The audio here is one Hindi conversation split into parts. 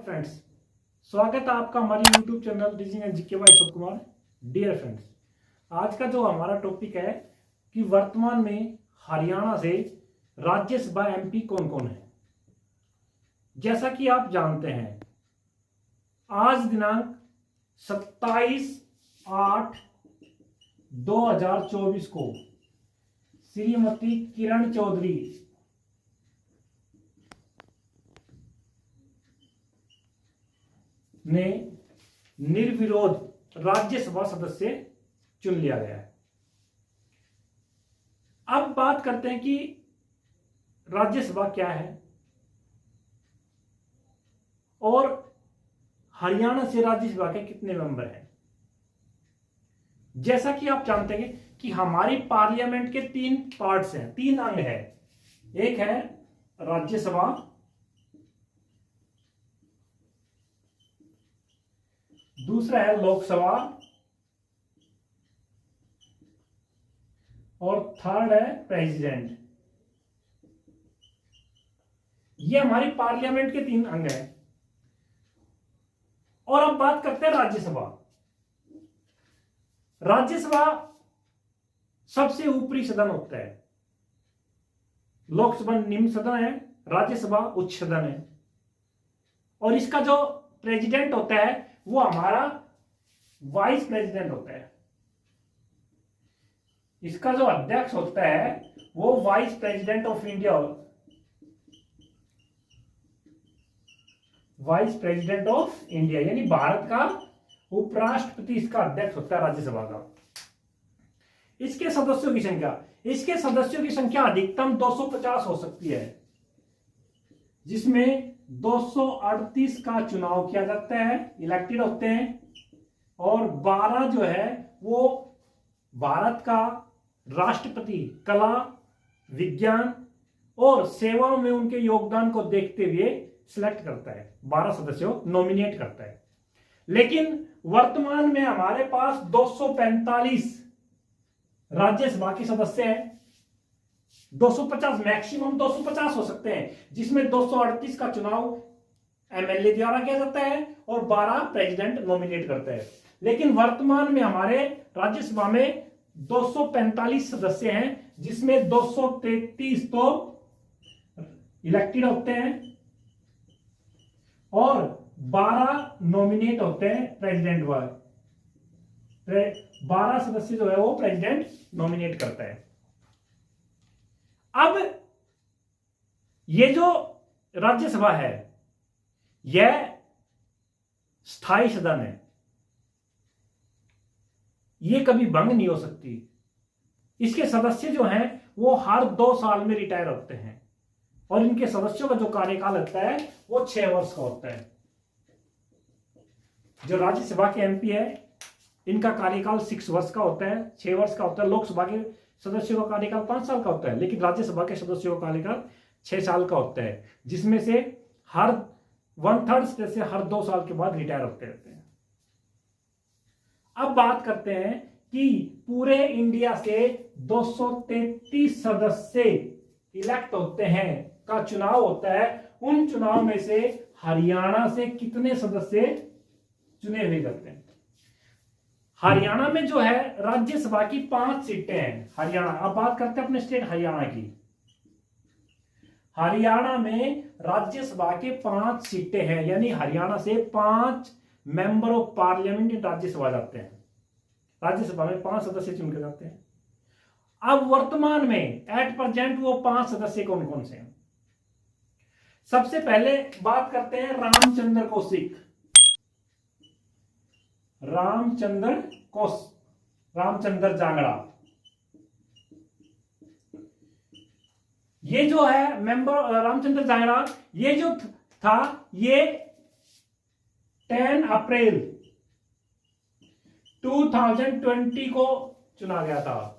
फ्रेंड्स, स्वागत है आपका हमारे YouTube channel teaching and GK by Ashok Kumar. Dear friends, आज का जो हमारा टॉपिक है कि वर्तमान में हरियाणा से राज्यसभा एमपी कौन कौन है। जैसा कि आप जानते हैं, आज दिनांक 27/8/2024 को श्रीमती किरण चौधरी ने निर्विरोध राज्यसभा सदस्य चुन लिया गया है। अब बात करते हैं कि राज्यसभा क्या है और हरियाणा से राज्यसभा के कितने मेंबर हैं। जैसा कि आप जानते हैं कि हमारी पार्लियामेंट के 3 पार्ट्स हैं, 3 अंग हैं। एक है राज्यसभा, दूसरा है लोकसभा और थर्ड है प्रेसिडेंट। ये हमारी पार्लियामेंट के 3 अंग हैं। और अब बात करते हैं राज्यसभा। राज्यसभा सबसे ऊपरी सदन होता है। लोकसभा निम्न सदन है, राज्यसभा उच्च सदन है। और इसका जो प्रेसिडेंट होता है वो हमारा वाइस प्रेसिडेंट होता है। इसका जो अध्यक्ष होता है वो vice president of India, vice president of India यानी भारत का उपराष्ट्रपति इसका अध्यक्ष होता है राज्यसभा का। इसके सदस्यों की संख्या अधिकतम 250 हो सकती है, जिसमें 238 का चुनाव किया जाता है, इलेक्टेड होते हैं, और 12 जो है वो भारत का राष्ट्रपति कला, विज्ञान और सेवाओं में उनके योगदान को देखते हुए सिलेक्ट करता है, 12 सदस्यों नॉमिनेट करता है। लेकिन वर्तमान में हमारे पास 245 राज्यसभा के सदस्य हैं। 250 मैक्सिमम 250 हो सकते हैं, जिसमें 238 का चुनाव एमएलए द्वारा किया जाता है और 12 प्रेसिडेंट नॉमिनेट करता है। लेकिन वर्तमान में हमारे राज्यसभा में 245 सदस्य हैं, जिसमें 233 तो इलेक्टेड होते हैं और 12 नॉमिनेट होते हैं प्रेसिडेंट द्वारा। 12 सदस्य जो है वो प्रेसिडेंट नॉमिनेट करता है। अब ये जो राज्यसभा है यह स्थायी सदन है, ये कभी भंग नहीं हो सकती। इसके सदस्य जो हैं वो हर 2 साल में रिटायर होते हैं और इनके सदस्यों का जो कार्यकाल होता है वो 6 वर्ष का होता है। जो राज्यसभा के एमपी है इनका कार्यकाल 6 वर्ष का होता है, 6 वर्ष का होता है। लोकसभा के सदस्यों का कार्यकाल 5 साल का होता है, लेकिन राज्यसभा के सदस्यों का कार्यकाल 6 साल का होता है, जिसमें से हर 1/3 सदस्य हर 2 साल के बाद रिटायर होते रहते हैं। अब बात करते हैं कि पूरे इंडिया से 233 सदस्य इलेक्ट होते हैं का चुनाव होता है। उन चुनाव में से हरियाणा से कितने सदस्य चुने हुए करते हैं। हरियाणा में जो है राज्यसभा की 5 सीटें हैं। हरियाणा, अब बात करते हैं अपने स्टेट हरियाणा की। हरियाणा में राज्यसभा के 5 सीटें हैं, यानी हरियाणा से 5 मेंबर ऑफ पार्लियामेंट राज्यसभा जाते हैं। राज्यसभा में 5 सदस्य चुन के जाते हैं। अब वर्तमान में एट प्रेजेंट वो 5 सदस्य कौन कौन से हैं। सबसे पहले बात करते हैं रामचंद्र कौशिक। रामचंद्र जांगड़ा, ये जो है मेंबर रामचंद्र जांगड़ा, ये जो था ये 10 अप्रैल 2020 को चुना गया था।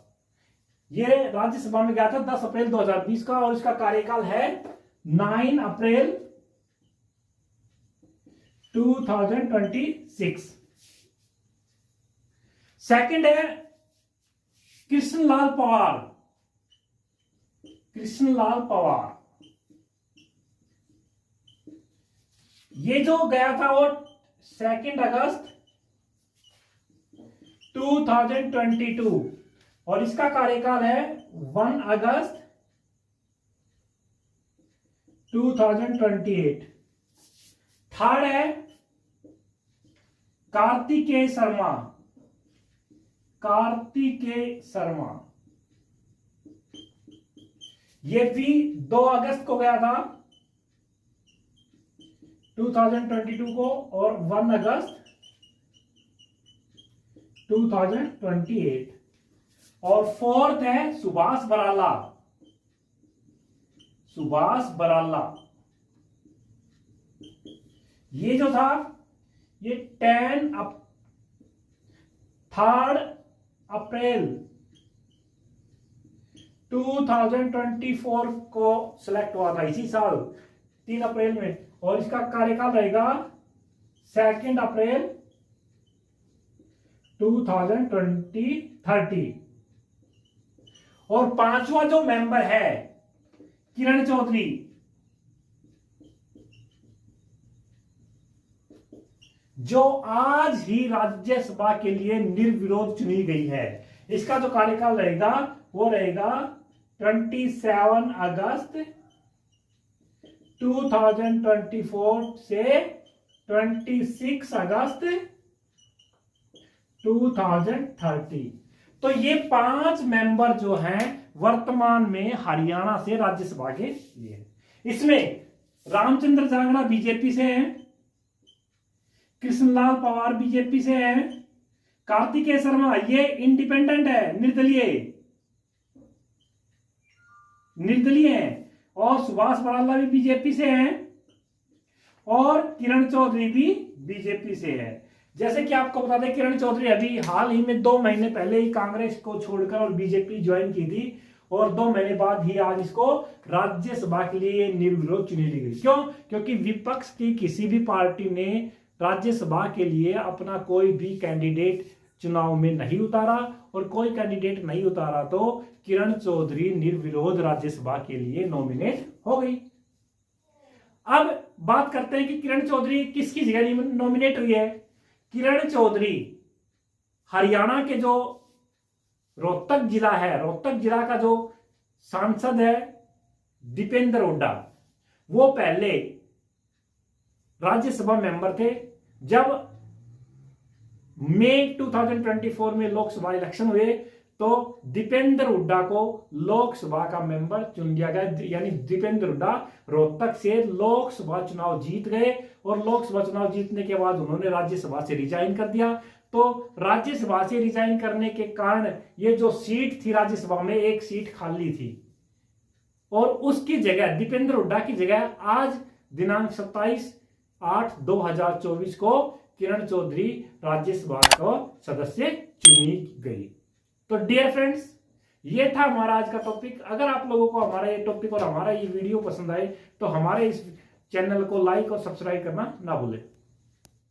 ये राज्यसभा में गया था 10 अप्रैल 2020 का, और इसका कार्यकाल है 9 अप्रैल 2026। सेकंड है कृष्णलाल पवार। ये जो गया था वो 2 अगस्त 2022 और इसका कार्यकाल है 1 अगस्त 2028। थर्ड है कार्तिकेय शर्मा। कार्तिकेय शर्मा ये भी 2 अगस्त को गया था 2022 को और 1 अगस्त 2028। और फोर्थ है सुभाष बराला। सुभाष बराला ये जो था ये 3 अप्रैल 2024 को सिलेक्ट हुआ था, इसी साल 3 अप्रैल में। और इसका कार्यकाल रहेगा 2 अप्रैल 2030। और 5वां जो मेंबर है किरण चौधरी, जो आज ही राज्यसभा के लिए निर्विरोध चुनी गई है। इसका जो कार्यकाल रहेगा वो रहेगा 27 अगस्त 2024 से 26 अगस्त 2030। तो ये 5 मेंबर जो हैं वर्तमान में हरियाणा से राज्यसभा के लिए। इसमें रामचंद्र जांगड़ा बीजेपी से हैं, कृष्णलाल पवार बीजेपी से हैं, कार्तिकेय शर्मा ये इंडिपेंडेंट है, निर्दलीय हैं, और सुभाष बराला भी बीजेपी से हैं और किरण चौधरी भी बीजेपी से है। जैसे कि आपको बता दें किरण चौधरी अभी हाल ही में 2 महीने पहले ही कांग्रेस को छोड़कर और बीजेपी ज्वाइन की थी और 2 महीने बाद ही आज इसको राज्यसभा के लिए निर्विरोध चुनी ली गई। क्यों? क्योंकि विपक्ष की किसी भी पार्टी ने राज्यसभा के लिए अपना कोई भी कैंडिडेट चुनाव में नहीं उतारा और कोई कैंडिडेट नहीं उतारा तो किरण चौधरी निर्विरोध राज्यसभा के लिए नॉमिनेट हो गई। अब बात करते हैं कि किरण चौधरी किसकी जगह नॉमिनेट हुई है। किरण चौधरी हरियाणा के जो रोहतक जिला है, रोहतक जिला का जो सांसद है दीपेंद्र हुड्डा, वो पहले राज्यसभा मेंबर थे। जब मई 2024 में लोकसभा इलेक्शन हुए तो दीपेंद्र हुड्डा को लोकसभा का मेंबर चुन लिया गया, यानी दीपेंद्र हुड्डा रोहतक से लोकसभा चुनाव जीत गए और लोकसभा चुनाव जीतने के बाद उन्होंने राज्यसभा से रिजाइन कर दिया। तो राज्यसभा से रिजाइन करने के कारण ये जो सीट थी राज्यसभा में, एक सीट खाली थी और उसकी जगह दीपेंद्र हुड्डा की जगह आज दिनांक 27/8/2024 को किरण चौधरी राज्यसभा का सदस्य चुनी गई। तो डियर फ्रेंड्स, ये था हमारा आज का टॉपिक। अगर आप लोगों को हमारा ये टॉपिक और हमारा ये वीडियो पसंद आए तो हमारे इस चैनल को लाइक और सब्सक्राइब करना ना भूलें।